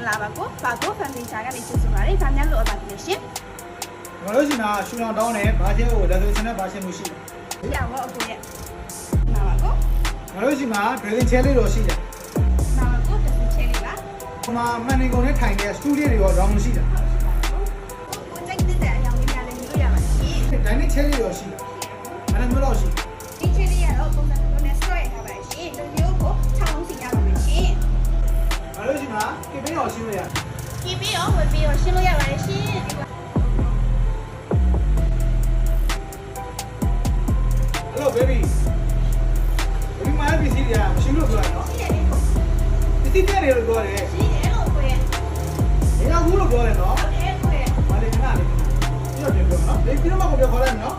လာပါကိုပါကို family ချာကနေကျေးဇူးပါတယ်ဗာများလို့အပ်ပါတယ်ရှင်ငါတို့စီမှာရှူလောင်တောင်းတယ်ဘာချင်းကိုလက်သွေးစနဲ့ဘာချင်းမှုရှိတယ်ရပါအကိုရဲ့နာပါကိုငါတို့စီမှာ drilling chair လေးတော့ရှိတယ်နာပါကိုတစ်ချက်လေးပါဟိုမှာမှန်နေကုန်နဲ့ထိုင်တဲ့ studio တွေရော round ရှိတယ်ကိုစိတ်တဲ့အရောင်လေးများလည်းယူလို့ရပါရှင် dining chair လေးတော့ရှိတယ်အဲ့ဒါမျိုးတော့ရှိဒီချက်လေးကတော့ပုံစံမျိုးနဲ့ store ထားပါရှင်ဒီမျိုးကို6လုံးစီရပါမယ်ရှင်ငါတို့စီမှာကေပင်းရောရှင်းလို့ရတယ်ကေပင်းရောဝယ်ပြီးရောရှင်းလို့ရပါတယ်ရှင် Hello baby ဒီမှာပစ္စည်းတွေကရှင်းလို့ပြောရနော်ရှင်းတယ်ကိုပစ္စည်းတွေလို့ပြောတယ်ရှင်းတယ်လို့ကိုရဲ့ဒီကဘူးလို့ပြောတယ်နော်ဟုတ်တယ်ကိုရဲ့ဘာလဲခဏလေးပြောနော်ဒီတော့မှကိုပြောခေါ်လိုက်နော်